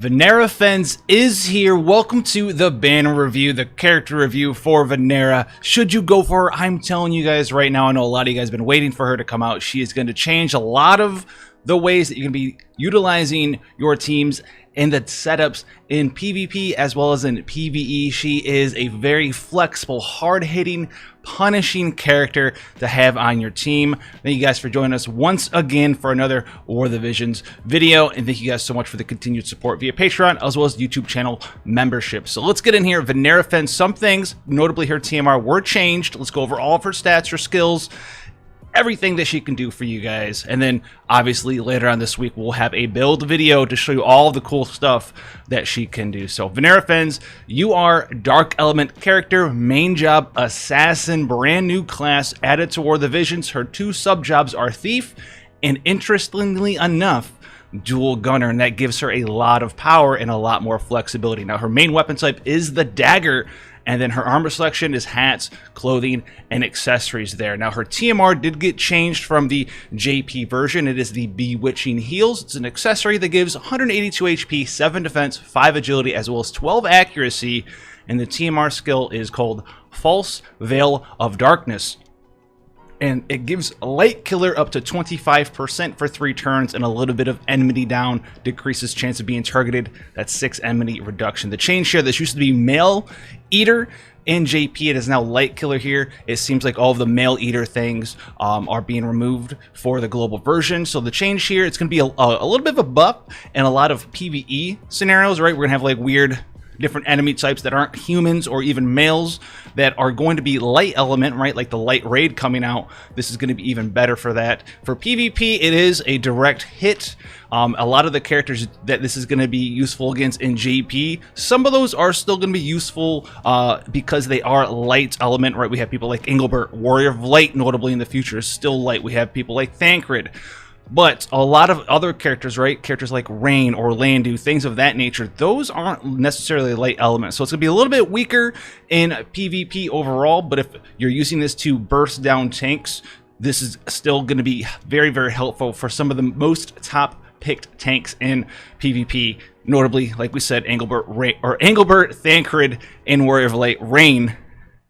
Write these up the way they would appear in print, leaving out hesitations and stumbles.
Vinera Fennes is here. Welcome to the banner review, the character review for Vinera. Should you go for her? I'm telling you guys right now, I know a lot of you guys have been waiting for her to come out. She is going to change a lot of the ways that you can be utilizing your teams and the setups in PvP as well as in PvE. She is a very flexible, hard-hitting, punishing character to have on your team. Thank you guys for joining us once again for another War of the Visions video, and thank you guys so much for the continued support via Patreon as well as YouTube channel membership. So let's get in here. Vinera Fennes, some things, notably her TMR, were changed. Let's go over all of her stats, her skills, everything that she can do for you guys. And then obviously later on this week we'll have a build video to show you all the cool stuff that she can do. So Vinera Fennes, you are Dark Element character, main job Assassin, brand new class added to War of the Visions. Her two sub jobs are Thief and, interestingly enough, Dual Gunner, and that gives her a lot of power and a lot more flexibility. Now her main weapon type is the dagger, and then her armor selection is hats, clothing, and accessories there. Now her TMR did get changed from the JP version. It is the Bewitching Heals. It's an accessory that gives 182 HP, 7 defense, 5 agility, as well as 12 accuracy. And the TMR skill is called False Veil of Darkness. And it gives a light killer up to 25% for 3 turns, and a little bit of enmity down, decreases chance of being targeted. That's 6 enmity reduction. The change here, this used to be Male Eater in JP. It is now light killer here. It seems like all of the Male Eater things are being removed for the global version. So the change here, it's going to be a little bit of a buff in a lot of PvE scenarios, right? We're going to have like weird different enemy types that aren't humans or even males that are going to be light element, right? Like the light raid coming out. This is going to be even better for that. For PvP, it is a direct hit. A lot of the characters that this is going to be useful against in JP, some of those are still going to be useful because they are light element, right? We have people like Engelbert, Warrior of Light, notably in the future, is still light. We have people like Thancred. But a lot of other characters, right? Characters like Rain or Landu, things of that nature, those aren't necessarily light elements. So it's going to be a little bit weaker in PvP overall, but if you're using this to burst down tanks, this is still going to be very, very helpful for some of the most top picked tanks in PvP. Notably, like we said, Engelbert, Thancred, and Warrior of Light. Rain,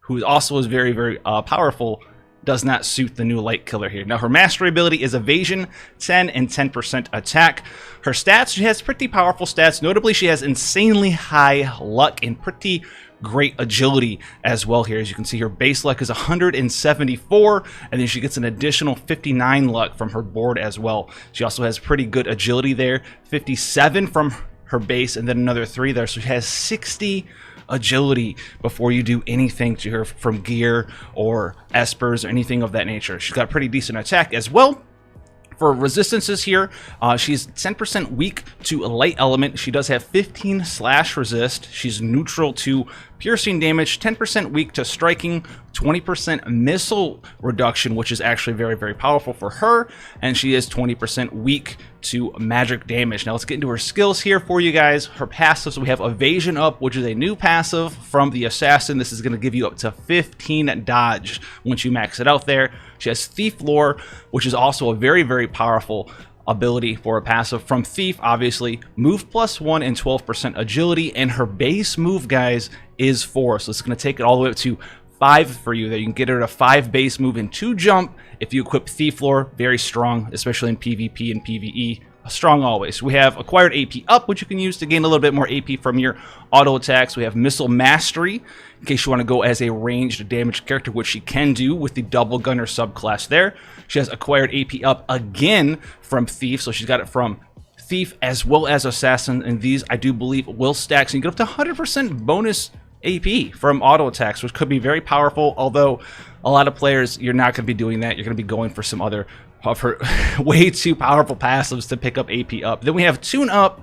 who also is very, very powerful, does not suit the new light killer here. Now her mastery ability is evasion, 10 and 10% attack. Her stats, she has pretty powerful stats. Notably, she has insanely high luck and pretty great agility as well here. As you can see, her base luck is 174, and then she gets an additional 59 luck from her board as well. She also has pretty good agility there, 57 from her base, and then another 3 there. So she has 60 agility before you do anything to her from gear or espers or anything of that nature. She's got pretty decent attack as well. For resistances here, she's 10% weak to a light element. She does have 15 slash resist. She's neutral to piercing damage, 10% weak to striking, 20% missile reduction, which is actually very, very powerful for her, and she is 20% weak to magic damage. Now let's get into her skills here for you guys. Her passives, we have Evasion Up, which is a new passive from the Assassin. This is going to give you up to 15 dodge once you max it out there. She has Thief Lore, which is also a very, very powerful ability for a passive from Thief. Obviously, move +1 and 12% agility, and her base move, guys, is 4. So it's going to take it all the way up to 5 for you. There you can get her to 5 base move and 2 jump if you equip Thief Lore. Very strong, especially in PvP and PvE. Strong always. We have Acquired AP Up, which you can use to gain a little bit more AP from your auto attacks. We have Missile Mastery, in case you want to go as a ranged damage character, which she can do with the Double Gunner subclass there. She has Acquired AP Up again from Thief, so she's got it from Thief as well as Assassin, and these I do believe will stack, so you get up to 100% bonus AP from auto attacks, which could be very powerful, although a lot of players, you're not going to be doing that. You're going to be going for some other of her way too powerful passives to pick up AP Up. Then we have Tune Up,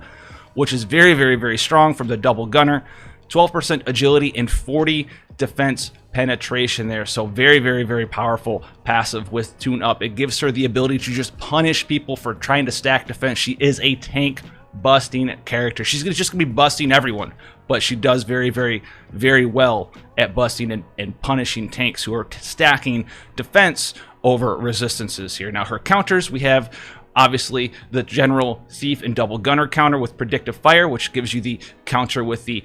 which is very, very, very strong from the Double Gunner. 12% agility and 40 defense penetration there. So very, very, very powerful passive with Tune Up. It gives her the ability to just punish people for trying to stack defense. She is a tank busting character. She's just gonna be busting everyone, but she does very, very, very well at busting and punishing tanks who are stacking defense over resistances here. Now her counters, we have Obviously, the general thief and double gunner counter with predictive fire, which gives you the counter with the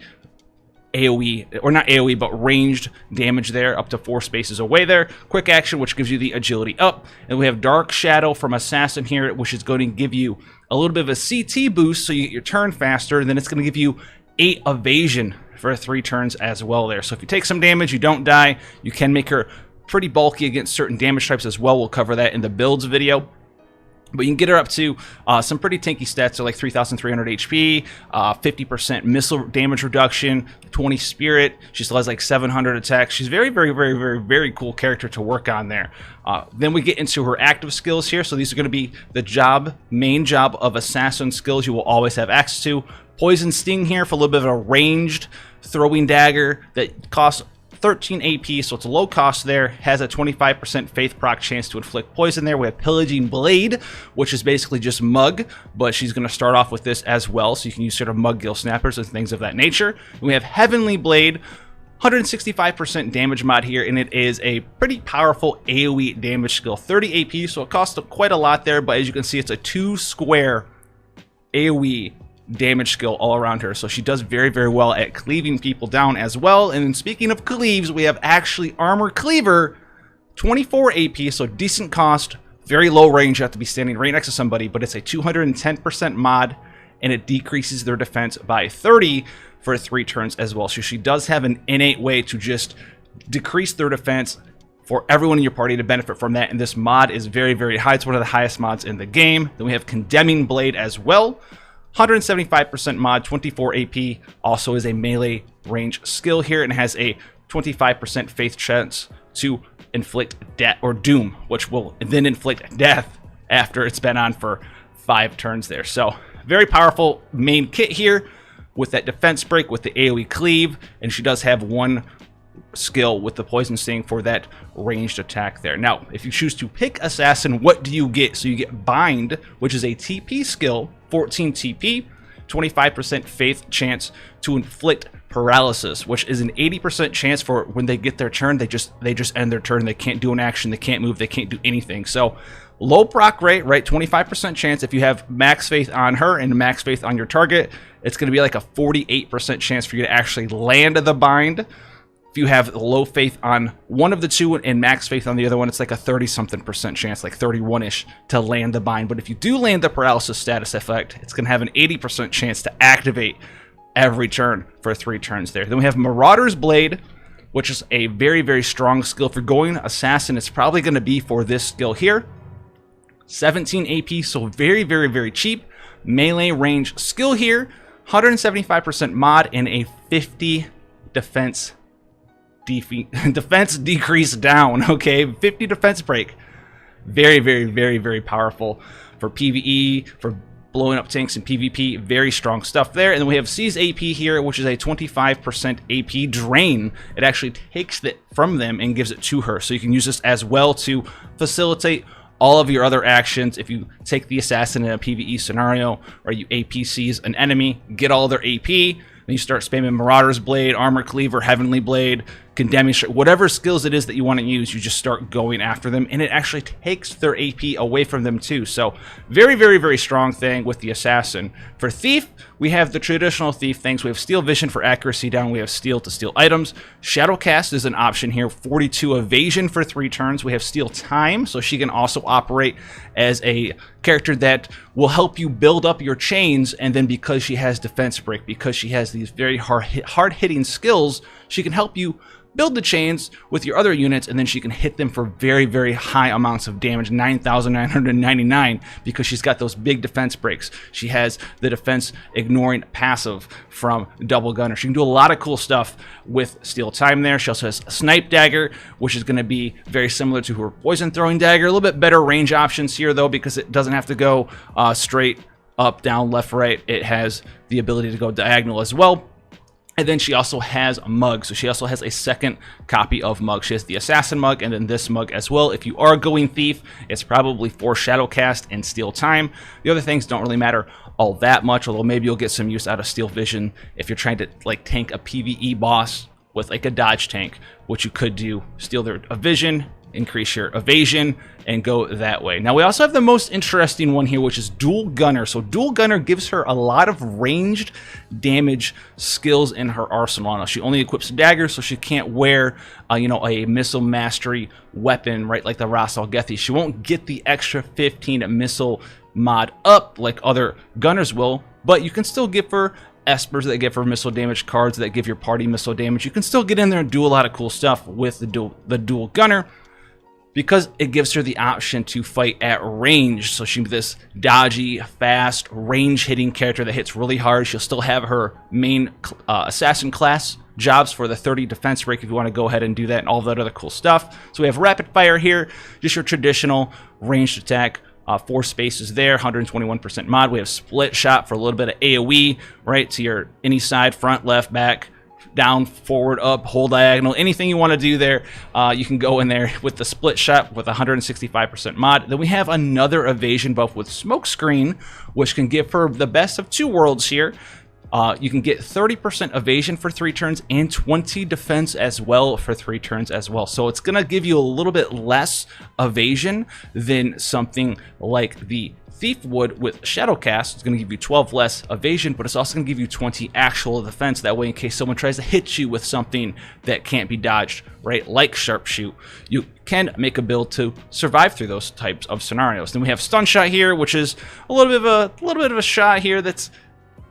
AoE, or not AoE, but ranged damage there, up to 4 spaces away there. Quick action, which gives you the agility up. And we have Dark Shadow from Assassin here, which is going to give you a little bit of a CT boost, so you get your turn faster, and then it's going to give you 8 evasion for 3 turns as well there. So if you take some damage, you don't die. You can make her pretty bulky against certain damage types as well. We'll cover that in the builds video. But you can get her up to some pretty tanky stats, so like 3,300 HP, 50% missile damage reduction, 20 spirit. She still has like 700 attack. She's very, very, very, very, very cool character to work on there. Then we get into her active skills here. So these are going to be the main job of assassin skills you will always have access to. Poison Sting here for a little bit of a ranged throwing dagger that costs 13 AP, so it's a low cost there. Has a 25% faith proc chance to inflict poison there. We have Pillaging Blade, which is basically just Mug, but she's going to start off with this as well, so you can use sort of Mug Gill Snappers and things of that nature. And we have Heavenly Blade, 165% damage mod here, and it is a pretty powerful AoE damage skill. 30 AP, so it costs quite a lot there, but as you can see, it's a 2-square AoE damage skill all around her, so she does very, very well at cleaving people down as well. And speaking of cleaves, we have actually Armor Cleaver, 24 AP, so decent cost, very low range. You have to be standing right next to somebody, but it's a 210% mod, and it decreases their defense by 30 for 3 turns as well. So she does have an innate way to just decrease their defense for everyone in your party to benefit from that, and this mod is very, very high. It's one of the highest mods in the game. Then we have Condemning Blade as well, 175% mod, 24 AP, also is a melee range skill here, and has a 25% faith chance to inflict death or doom, which will then inflict death after it's been on for 5 turns there. So very powerful main kit here with that defense break with the AoE cleave, and she does have 1 skill with the Poison Sting for that ranged attack there. Now, if you choose to pick Assassin, what do you get? So you get Bind, which is a TP skill, 14 TP, 25% faith chance to inflict paralysis, which is an 80% chance for when they get their turn, they just end their turn. They can't do an action, they can't move, they can't do anything. So low proc rate, right? 25% chance. If you have max faith on her and max faith on your target, it's going to be like a 48% chance for you to actually land the bind. If you have low faith on one of the two and max faith on the other one, it's like a 30-something% chance, like 31-ish, to land the bind. But if you do land the paralysis status effect, it's going to have an 80% chance to activate every turn for 3 turns there. Then we have Marauders Blade, which is a very, very strong skill. For going Assassin, it's probably going to be for this skill here. 17 AP, so very, very, very cheap. Melee range skill here. 175% mod and a 50 defense decrease down, okay? 50 defense break. Very, very, very, very powerful for PvE, for blowing up tanks in PvP. Very strong stuff there. And then we have Seize AP here, which is a 25% AP drain. It actually takes it from them and gives it to her. So you can use this as well to facilitate all of your other actions. If you take the Assassin in a PvE scenario, or you AP seize an enemy, get all their AP, then you start spamming Marauders Blade, Armor Cleaver, Heavenly Blade, Condemning, whatever skills it is that you want to use, you just start going after them, and it actually takes their AP away from them too. So very, very, very strong thing with the Assassin. For Thief, we have the traditional Thief things. We have Steel Vision for accuracy down. We have Steel to steal items. Shadowcast is an option here. 42 evasion for 3 turns. We have Steal Time, so she can also operate as a character that will help you build up your chains, and then because she has defense break, because she has these very hard-hitting skills, she can help you build the chains with your other units, and then she can hit them for very, very high amounts of damage, 9,999, because she's got those big defense breaks. She has the defense ignoring passive from Double Gunner. She can do a lot of cool stuff with Steal Time there. She also has Snipe Dagger, which is going to be very similar to her Poison Throwing Dagger. A little bit better range options here, though, because it doesn't have to go straight up, down, left, right. It has the ability to go diagonal as well. And then she also has a mug, so she also has a second copy of mug. She has the Assassin mug and then this mug as well. If you are going Thief, it's probably for Shadowcast and Steal Time. The other things don't really matter all that much, although maybe you'll get some use out of Steel Vision if you're trying to like tank a PvE boss with like a dodge tank, which you could do. Steal their vision increase your evasion, and go that way. Now we also have the most interesting one here, which is Dual Gunner. So Dual Gunner gives her a lot of ranged damage skills in her arsenal. Now she only equips daggers, so she can't wear, you know, a missile mastery weapon, right, like the Ras Al Gethi. She won't get the extra 15 missile mod up like other gunners will, but you can still give her espers that give her missile damage, cards that give your party missile damage. You can still get in there and do a lot of cool stuff with the dual gunner, because it gives her the option to fight at range. So she'll be this dodgy, fast, range-hitting character that hits really hard. She'll still have her main assassin class jobs for the 30 defense break if you want to go ahead and do that, and all that other cool stuff. So we have rapid fire here, just your traditional ranged attack. 4 spaces there, 121% mod. We have split shot for a little bit of AoE, right, to your any side, front, left, back, down, forward, up, whole diagonal, anything you want to do there, you can go in there with the split shot with 165% mod. Then we have another evasion buff with Smokescreen, which can give her the best of 2 worlds here. You can get 30% evasion for 3 turns and 20 defense as well for 3 turns as well. So it's going to give you a little bit less evasion than something like the Thief would with Shadowcast. It's going to give you 12 less evasion, but it's also going to give you 20 actual defense. That way, in case someone tries to hit you with something that can't be dodged, right, like Sharpshoot, you can make a build to survive through those types of scenarios. Then we have Stun Shot here, which is a little bit of a shot here that's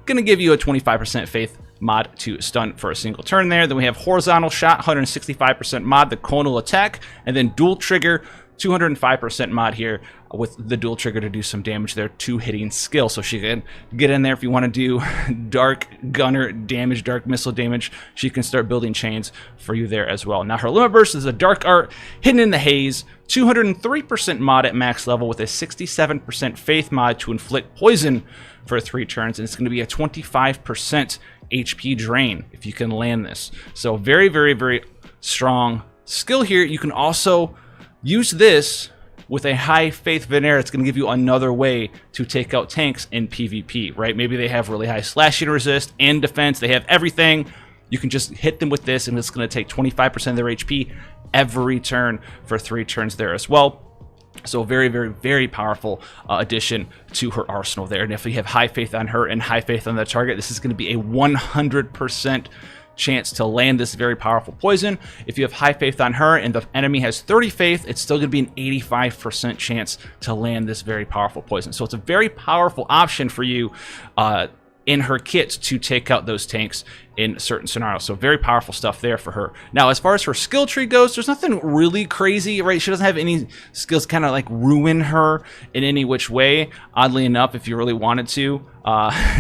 going to give you a 25% faith mod to stun for a single turn there. Then we have Horizontal Shot, 165% mod, the conal attack, and then Dual Trigger, 205% mod here with the dual trigger to do some damage there, 2 hitting skill. So she can get in there if you want to do dark gunner damage, dark missile damage. She can start building chains for you there as well. Now her limit burst is a dark art hidden in the haze, 203% mod at max level with a 67% faith mod to inflict poison for 3 turns, and it's going to be a 25% HP drain if you can land this. So very, very, very strong skill here. You can also use this with a high faith Vinera. It's going to give you another way to take out tanks in PvP, right? Maybe they have really high slashing resist and defense. They have everything. You can just hit them with this, and it's going to take 25% of their HP every turn for 3 turns there as well. So very, very, very powerful addition to her arsenal there. And if you have high faith on her and high faith on the target, this is going to be a 100% chance to land this very powerful poison. If you have high faith on her and the enemy has 30 faith, it's still going to be an 85% chance to land this very powerful poison. So it's a very powerful option for you in her kit to take out those tanks in certain scenarios. So very powerful stuff there for her. Now, as far as her skill tree goes, there's nothing really crazy, right? She doesn't have any skills kind of like ruin her in any which way. Oddly enough, if you really wanted to,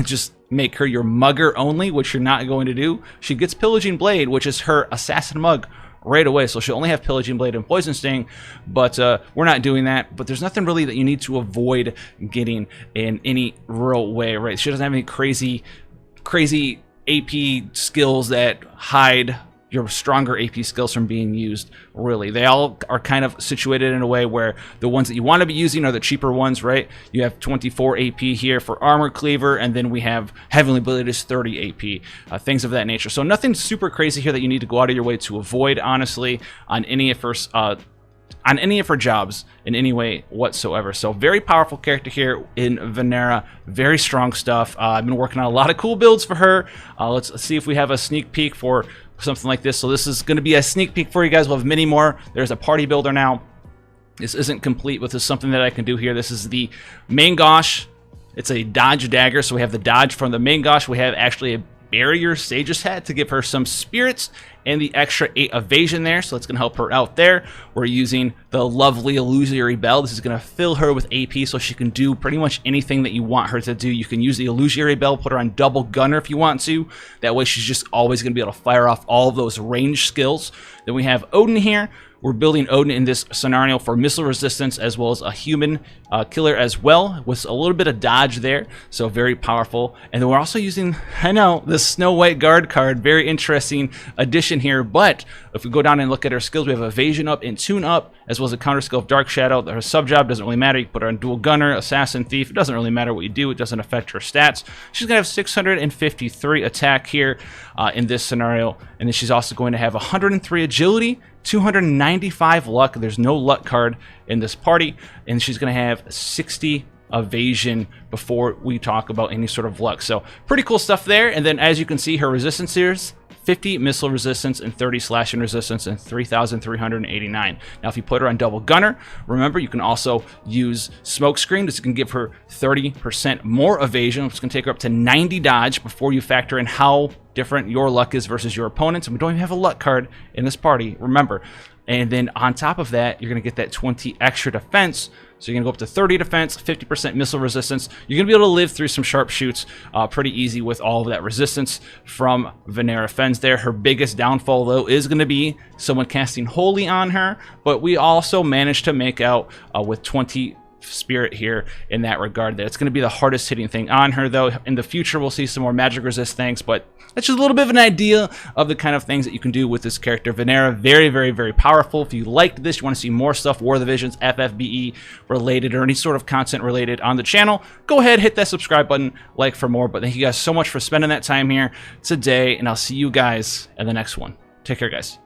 just make her your mugger only, which you're not going to do. She gets Pillaging Blade, which is her assassin mug right away, so she'll only have Pillaging Blade and Poison Sting, but we're not doing that. But there's nothing really that you need to avoid getting in any real way, right? She doesn't have any crazy AP skills that hide your stronger AP skills from being used, really. They all are kind of situated in a way where the ones that you want to be using are the cheaper ones, right? You have 24 AP here for Armor Cleaver, and then we have Heavenly Blade is 30 AP, things of that nature. So nothing super crazy here that you need to go out of your way to avoid, honestly, on any of her jobs in any way whatsoever. So very powerful character here in Vinera. Very strong stuff. I've been working on a lot of cool builds for her. Let's see if we have a sneak peek for something like this. So this is going to be a sneak peek for you guys. We'll have many more. There's a party builder now. This isn't complete, but this is something that I can do here. This is the main Gosh. It's a dodge dagger. So we have the dodge from the main Gosh. We have actually a barrier Sage's hat to give her some spirits and the extra 8 evasion there, so it's going to help her out there. We're using the lovely Illusory Bell. This is going to fill her with AP so she can do pretty much anything that you want her to do. You can use the Illusory Bell, put her on double gunner if you want to. That way she's just always going to be able to fire off all of those range skills. Then we have Odin here. We're building Odin in this scenario for missile resistance as well as a human killer as well, with a little bit of dodge there, so very powerful. And then we're also using, I know, the Snow White Guard card, very interesting addition here. But if we go down and look at her skills, we have evasion up and tune up, as well as a counter skill of Dark Shadow. Her sub job doesn't really matter. You can put her on dual gunner, assassin, thief. It doesn't really matter what you do. It doesn't affect her stats. She's gonna have 653 attack here in this scenario, and then she's also going to have 103 agility, 295 luck. There's no luck card in this party, and she's going to have 60 evasion before we talk about any sort of luck. So pretty cool stuff there. And then as you can see, her resistance here is 50 missile resistance and 30 slashing resistance and 3,389. Now, if you put her on double gunner, remember you can also use smoke screen. This can give her 30% more evasion, which is going to take her up to 90 dodge before you factor in how different your luck is versus your opponents. And we don't even have a luck card in this party, remember. And then on top of that, you're going to get that 20 extra defense. So you're going to go up to 30 defense, 50% missile resistance. You're going to be able to live through some sharpshoots pretty easy with all of that resistance from Vinera Fennes there. Her biggest downfall, though, is going to be someone casting Holy on her. But we also managed to make out with 20 spirit here in that regard. That it's going to be the hardest hitting thing on her, though. In the future, we'll see some more magic resist things, but that's just a little bit of an idea of the kind of things that you can do with this character. Vinera, very, very, very powerful. If you liked this, you want to see more stuff, War of the Visions, FFBE related, or any sort of content related on the channel, go ahead, hit that subscribe button, like for more. But thank you guys so much for spending that time here today, and I'll see you guys in the next one. Take care, guys.